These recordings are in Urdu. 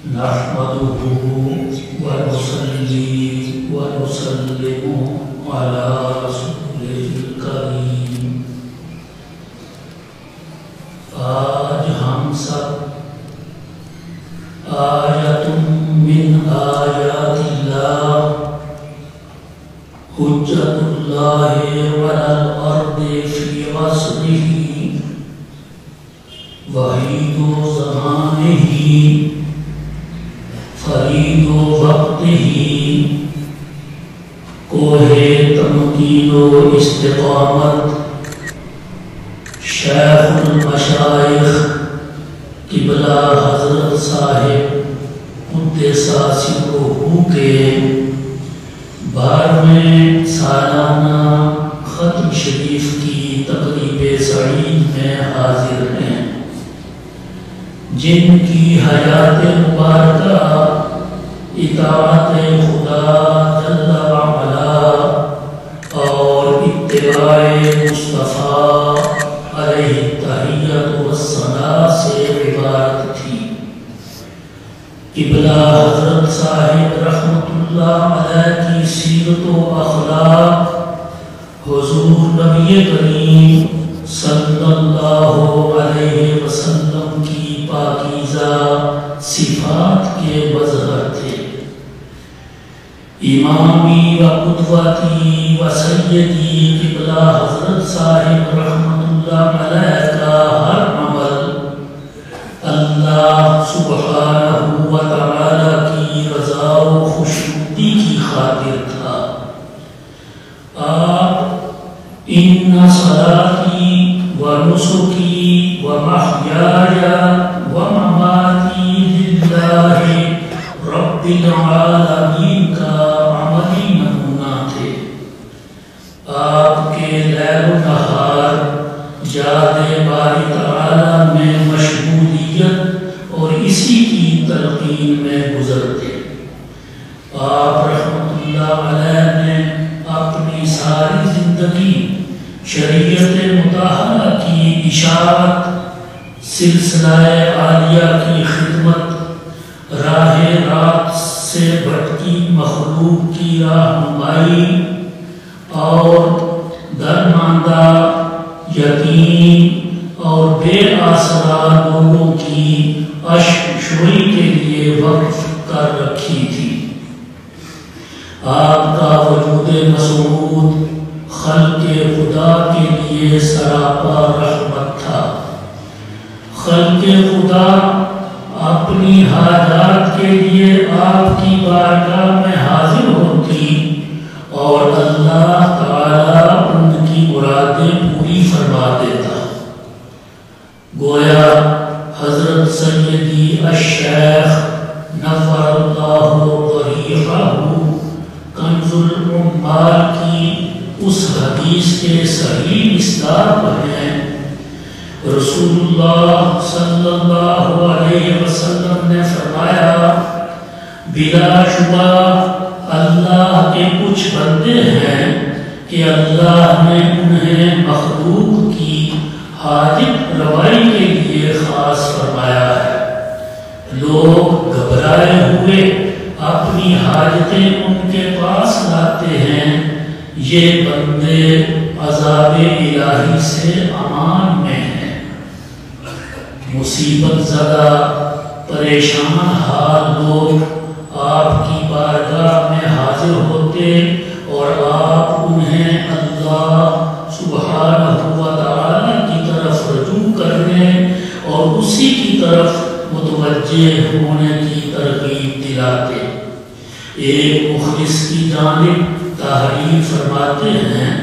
نحمده ونصلي ونسلم على رسوله الكريم۔ آج ہم سب آیت من آیات اللہ، حجت اللہ علی الارض فی عصرہ وحید زمانہ فرید وقتہ، کوہ تمکین و استقامت، شیخ المشائخ قبلہ حضرت صاحب قدس سرہ کے 12ویں سالانہ ختم شریف کی تقریب سعید میں حاضر ہیں، جن کی حیات مبارکہ اطاعت خدا جل وعلا اور اتباع مصطفیٰ علیہ التحیۃ والثناء سے عبارت تھی۔ قبلہ حضرت صاحب رحمت اللہ علیہ کی سیرت و اخلاق حضور نبی کریم صلی اللہ علیہ وسلم کی پاکیزہ صفات کے مظہر تھے۔ امامی و قدوتی و سیدی قبلہ حضرت صاحب رحمت اللہ علیہ کا ہر عمل اللہ سبحانہ و تعالی کی رضا و خوشنودی کی خاطر تھا۔ آپ ان صلاتی و نسکی و محیایا و مماتی للہ رب العالمین کا عملی نمونہ تھے۔ آپ کے لیل و نہار یاد باری تعالی میں مشغولیت اور اسی کی تلقین میں گزرتے۔ آپ رحمت اللہ علیہ نے اپنی ساری زندگی شریعت مطہرہ کی اشاعت، سلسلہ عالیہ کی خدمت، راہ رات سے بھٹکی مخلوق کی رہنمائی اور درماندہ یتیم اور بے آسرا لوگوں کی اشکشوئی کے لیے وقف کر رکھی تھی۔ آپ کا وجود مسعود خلق خدا کے لیے سراپا رحمت تھا۔ خلق خدا اپنی حاجات کے لیے آپ کی بارگاہ میں حاضر ہوتی اور اللہ تعالیٰ ان کی مرادیں پوری فرما دیتا۔ گویا حضرت سیدی الشیخ نفر اللہ ضریحہ کنز العمال کی اس حدیث کے صحیح مصداق ہیں۔ رسول اللہ صلی اللہ علیہ وسلم نے فرمایا، بلا شبہ اللہ کے کچھ بندے ہیں کہ اللہ نے انہیں مخلوق کی حاجت روائی کے لیے خاص فرمایا ہے۔ لوگ گھبرائے ہوئے اپنی حاجتیں ان کے پاس لاتے ہیں، یہ بندے عذاب الہی سے امان میں ہیں۔ مصیبت زدہ پریشان حال لوگ آپ کی بارگاہ میں حاضر ہوتے اور آپ انہیں اللہ سبحانہ و تعالی کی طرف رجوع کرنے اور اسی کی طرف متوجہ ہونے کی ترغیب دلاتے۔ ایک مخلص کی جانب تحریر فرماتے ہیں،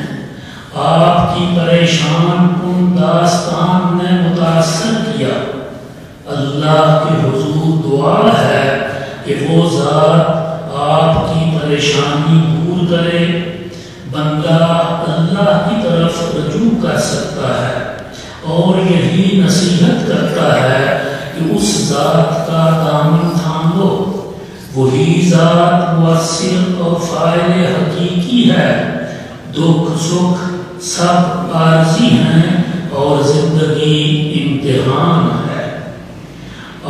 آپ کی پریشان کن داستان نے متاثر کیا۔ اللہ کے حضور دعا ہے کہ وہ ذات آپ کی پریشانی دور کرے۔ بندہ اللہ کی طرف رجوع کر سکتا ہے اور یہی نصیحت کرتا ہے کہ اس ذات کا دامن تھام لو۔ وہی ذات مؤثر اور فاعل حقیقی ہے۔ دکھ سکھ سب عارضی ہیں اور زندگی امتحان ہے۔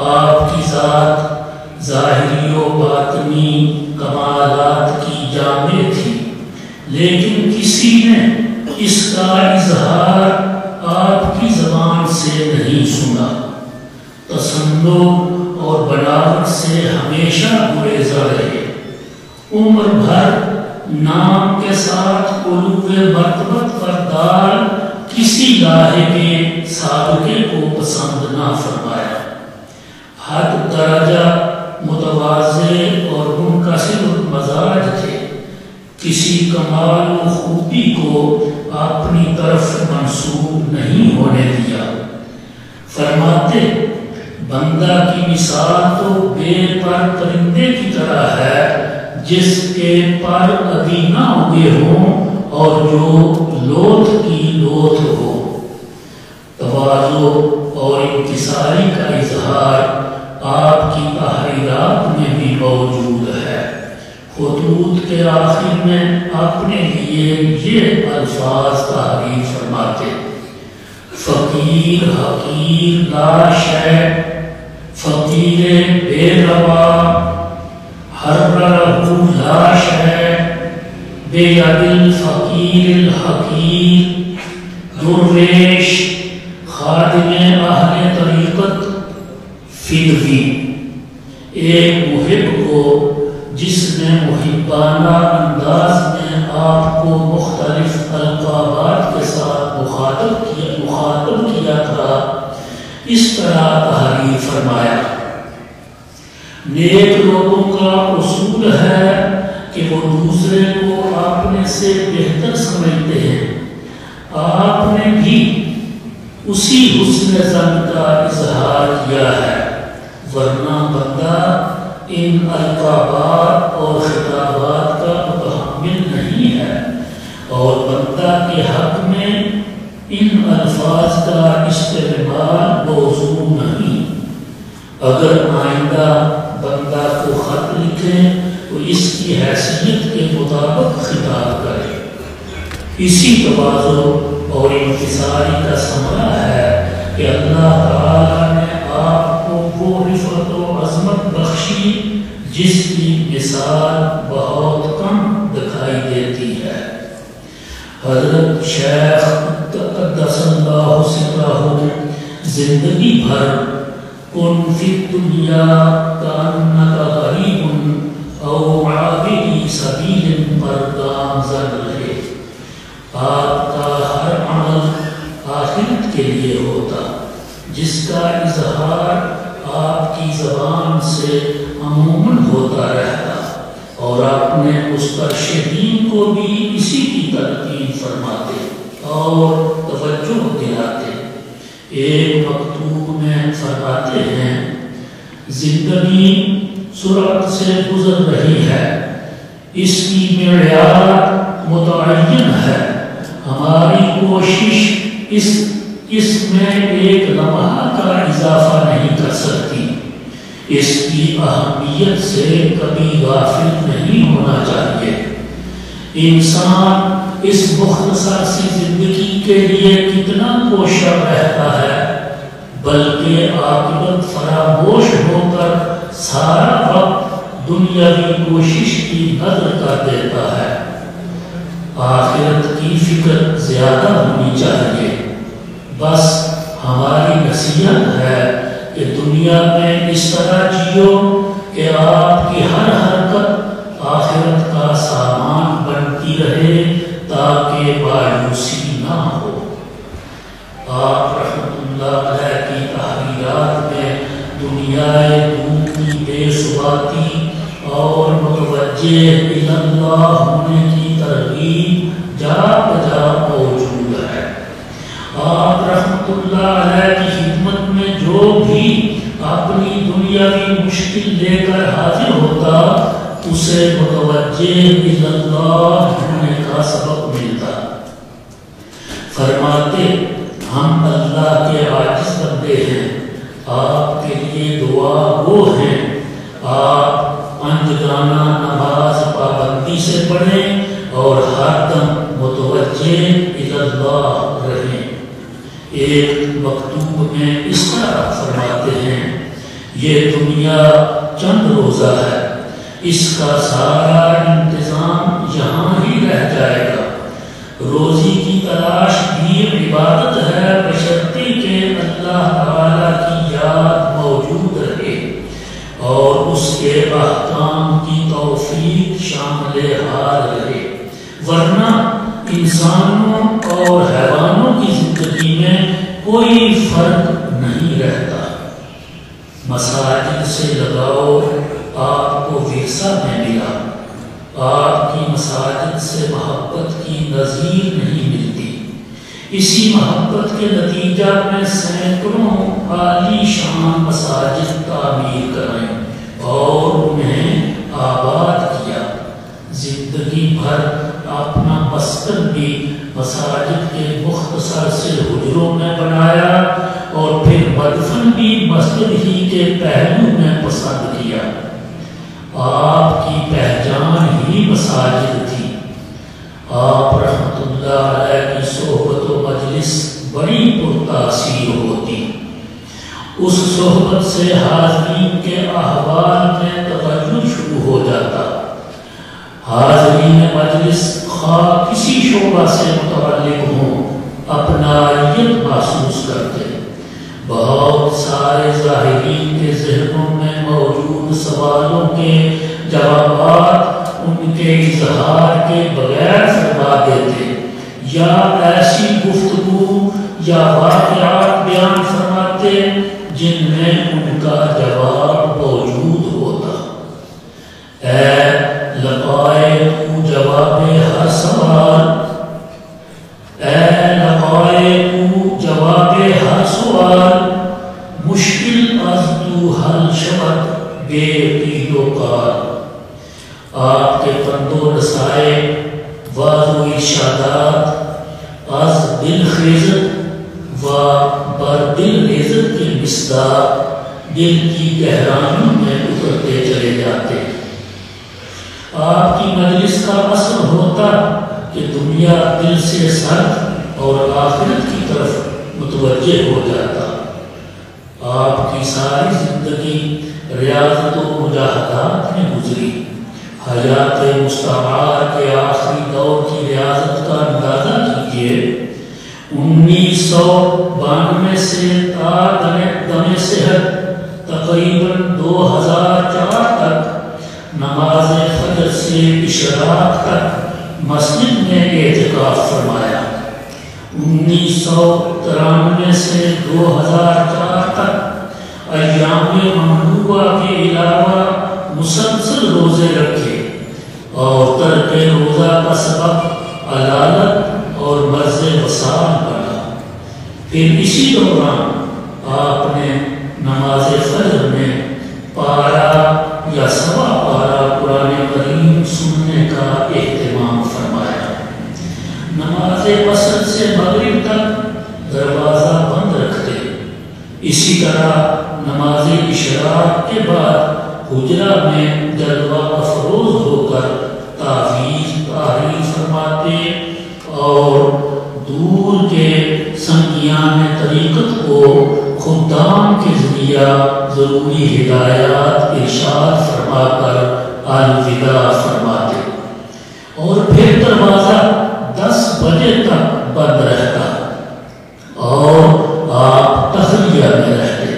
آپ کی ذات ظاہری و باطنی کمالات کی جامع تھی، لیکن کسی نے اس کا اظہار آپ کی زبان سے نہیں سنا۔ تصنع اور بناوٹ سے ہمیشہ گریزا رہے، عمر بھر نام کے ساتھ علو مرتبت پر دار کسی لاہے کے سابقے کو پسند نہ فرمایا۔ حد درجہ متواضع اور منکسر مزاج تھے، کسی کمال و خوبی کو اپنی طرف منسوب نہیں ہونے دیا۔ فرماتے بندہ کی مثال تو بے پر پرندے کی طرح ہے جس کے پر ابھی نہ اگے ہوں اور جو لوتھ کی لوتھ ہو۔ تواضع اور انکساری کا اظہار آپ کی تحریرات میں بھی موجود ہے۔ خطوط کے آخر میں اپنے لیے یہ الفاظ تحریر فرماتے: فقیر حقیر لا شے، فقیر بے روا حررہ لا شے، بے ید فقیر الحقیر درویش خادم اہل طریقت فدوی۔ ایک محب کو جس نے محبانہ انداز میں آپ کو مختلف القابات کے ساتھ مخاطب کیا تھا، اس طرح تحریر فرمایا: نیک لوگوں کا اصول ہے کہ وہ دوسرے کو اپنے سے بہتر سمجھتے ہیں۔ آپ نے بھی اسی حسن ظن کا اظہار کیا ہے، ورنہ بندہ ان القابات اور خطابات کا متحمل نہیں ہے، اور بندہ کے حق میں ان الفاظ کا استعمال موضوع نہیں۔ اگر آئندہ بندہ کو خط لکھے تو اس کی حیثیت کے مطابق خطاب کرے۔ اسی تواضع اور انکساری کا ثمرہ ہے کہ اللہ تعالیٰ نے آپ کو وہ رفعت و عظمت بخشی جس کی مثال بہت کم دکھائی دیتی ہے۔ حضرت شیخ قدس اللہ سرہ زندگی بھر کن فی الدنیا کانک غریب او عابر سبیل پر گامزن رہے۔ آپ کا ہر عمل آخرت کے لیے ہوتا، جس کا اظہار آپ کی زبان سے عموماً ہوتا رہتا، اور آپ نے مسترشدین کو بھی اسی کی تلقین فرماتے اور توجہ دلاتے۔ ایک مکتوب میں فرماتے ہیں: زندگی سرعت سے گزر رہی ہے، اس کی معیار متعین ہے، ہماری کوشش اس میں ایک لمحہ کا اضافہ نہیں کر سکتی، اس کی اہمیت سے کبھی غافل نہیں ہونا چاہیے۔ انسان اس مختصر سی زندگی کے لیے کتنا کوشاں رہتا ہے، بلکہ عاقبت فراموش ہو کر سارا وقت دنیاوی کوشش کی نظر کر دیتا ہے۔ آخرت کی فکر زیادہ ہونی چاہیے۔ بس ہماری نصیحت ہے کہ دنیا میں اس طرح جیو کہ آپ کی ہر حرکت آخرت کا سامان بنتی رہے تاکہ مایوسی نہ ہو۔ آپ رحمت اللہ علیہ کی تحریرات میں دنیائے دور کی بے ثباتی اور متوجہ اللہ ہونے کی ترغیب جا بجا موجود ہے۔ آپ رحمت اللہ علیہ کی خدمت میں جو بھی اپنی دنیاوی مشکل لے کر حاضر ہوتا، اسے متوجہ اللہ ہونے کا سبق ملتا۔ فرماتے: ہم اللہ کے عاجز بندے ہیں، آپ کے لیے دعا وہ ہے، آپ انجانہ نماز پابندی سے پڑھیں اور ہر دم متوجہ اللہ رہیں۔ ایک مکتوب میں اس طرح فرماتے ہیں: یہ دنیا چند روزہ ہے، اس کا سارا انتظام یہاں ہی رہ جائے گا۔ روزی کی تلاش بھی عبادت ہے، بشرطے کہ اللہ تعالیٰ کی یاد موجود رہے اور اس کے احکام کی توفیق شامل حال رہے، ورنہ انسانوں اور حیوانوں کی زندگی میں کوئی فرق نہیں رہتا۔ مساجد سے لگاؤ آپ کو ورثہ میں ملا، آپ کی مساجد سے محبت کی نظیر نہیں ملتی۔ اسی محبت کے نتیجہ میں سینکڑوں عالی شان مساجد تعمیر کرائیں اور انہیں آباد کیا، زندگی بھر اپنا مسکن بھی مساجد کے مختصر سے حجروں میں بنایا اور پھر مدفن بھی مسجد ہی کے پہلو میں پسند کیا۔ آپ کی پہچان ہی مساجد تھی۔ آپ رحمت اللہ علیہ کی صحبت و مجلس بڑی پرتاثیر ہوتی، اس صحبت سے حاضرین کے احوال میں تغیر شروع ہو جاتا۔ حاضرین مجلس خواہ کسی شعبہ سے متعلق ہوں، اپنائیت محسوس کرتے۔ بہت سارے ظاہرین کے ذہنوں میں موجود سوالوں کے جوابات ان کے اظہار کے بغیر فرما دیتے، یا ایسی گفتگو یا واقعات بیان فرماتے جن میں ان کا جواب موجود ہوتا۔ اے لقائق جواب ہر سوال، اے لقائق جواب ہر سوال، مشکل از تو حل شود بے قید و قال۔ آپ کے پند و نصائح، واضح و ارشادات از دل خیزت و بر دل ریزت کے مصداق دل کی گہرائیوں میں اترتے چلے جاتے۔ آپ کی مجلس کا اثر ہوتا کہ دنیا دل سے سرد اور آخرت کی طرف متوجہ ہو جاتا۔ آپ کی ساری زندگی ریاضت و مجاہدات میں گزری۔ حیات مستعار کے آخری دور کی ریاضت کا اندازہ کیجیے۔ 1992 سے تا دم صحت تقریباً 2004 تک نماز فجر سے اشراق تک مسجد میں اعتکاف فرمایا۔ 1993 سے 2004 تک ایام ممنوعہ کے علاوہ مسلسل روزے رکھے اور ترک روزہ کا سبب علالت اور مرض وصال بنا۔ پھر اسی دوران آپ نے نماز فجر میں پارا یا سوا پارا قرآن کریم سننے کا اہتمام فرمایا۔ نماز عصر سے مغرب تک دروازہ بند رکھتے۔ اسی طرح نماز اشراق کے بعد حجرہ میں جلوہ افروز ہو کر تعویذ تعریف فرماتے اور دور کے سنگیان طریقت کو خدام کے ذریعہ ضروری ہدایات ارشاد فرما کر الوداع فرماتے، اور پھر دروازہ 10 بجے تک بند رہتا اور آپ تخلیہ میں رہتے۔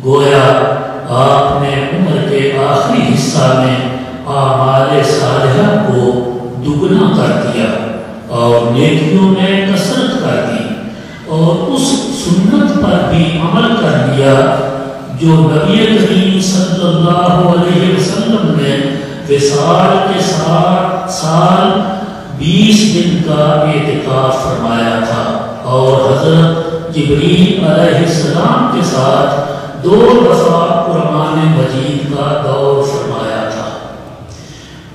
گویا آپ نے عمر کے آخری حصہ میں اعمال صالحہ کو دگنا کر دیا اور نیکیوں میں کثرت کر دی، اور اس سنت پر بھی عمل کر لیا جو نبی کریم صلی اللہ علیہ وسلم نے وصال کے سال 20 دن کا اعتکاف فرمایا تھا، اور حضرت جبریل علیہ السلام کے ساتھ 2 دفعہ قرآن مجید کا دور فرمایا تھا۔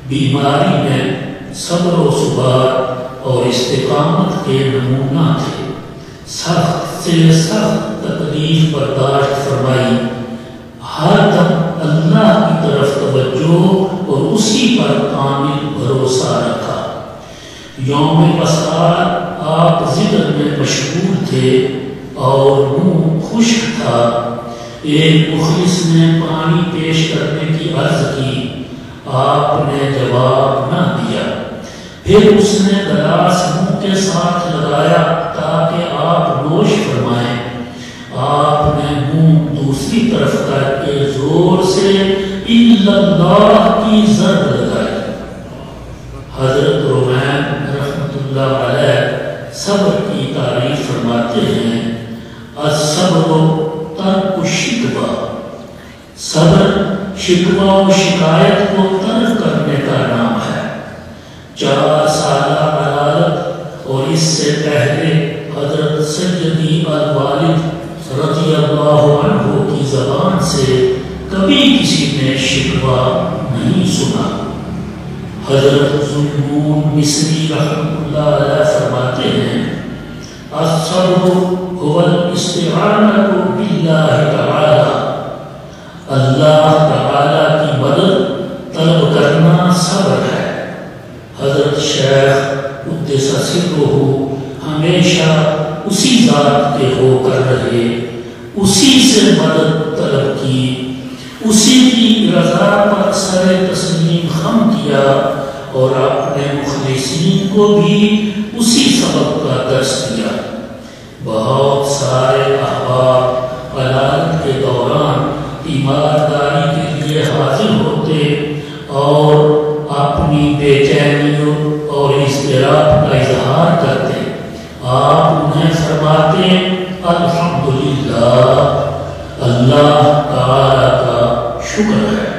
بیماری میں صبر و ثبات اور استقامت کے نمونہ تھے۔ سخت سے سخت تکلیف برداشت فرمائی، ہر دم اللہ کی طرف توجہ اور اسی پر کامل بھروسہ رکھا۔ یوم وصال آپ ذکر میں مشغول تھے اور منہ خشک تھا۔ ایک مخلص نے پانی پیش کرنے کی عرض کی، آپ نے جواب نہ دیا۔ پھر اس نے گلاس منہ کے ساتھ لگایا تاکہ آپ نوش فرمائیں۔ آپ نے منہ دوسری طرف کر کے زور سے اِلَّا اللہ کی ضرب لگائی۔ حضرت رومین رحمۃ اللہ علیہ صبر کی تعریف فرماتے ہیں، الصبر ترک الشکوہ، صبر شکوہ و شکایت کو ترک کرنے کا نام ہے۔ 4 سالہ عدالت اور اس سے پہلے حضرت سیدی الوالد رضی اللہ عنہ کی زبان سے کبھی کسی نے شکوہ نہیں سنا۔ حضرت ذوالنون مصری رحمۃ اللہ علیہ فرماتے ہیں، الصبر هو الاستعانۃ باللہ تعالی، اللہ تعالی کی مدد طلب کرنا صبر ہے۔ حضرت شیخ قدس سرہ ہمیشہ اسی ذات کے ہو کر رہے، اسی سے مدد طلب کی، اسی کی رضا پر سر تسلیم خم کیا اور اپنے مخلصین کو بھی اسی سبق کا درس دیا۔ بہت سارے احباب عدالت کے دوران ایمانداری کے لیے حاضر ہوتے اور اپنی بے چینیوں اور اضطراب کا اظہار کرتے، آپ انہیں فرماتے الحمدللہ، اللہ تعالی کا شکر ہے۔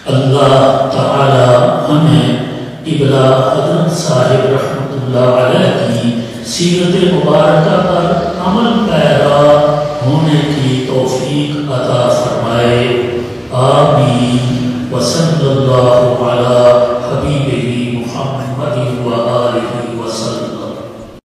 اللہ تعالی ہمیں قبلہ حضرت صاحب رحمۃ اللہ علیہ کی سیرت مبارکہ پر عمل پیرا ہونے کی توفیق عطا فرمائے، آمین۔ وصلی اللہ علی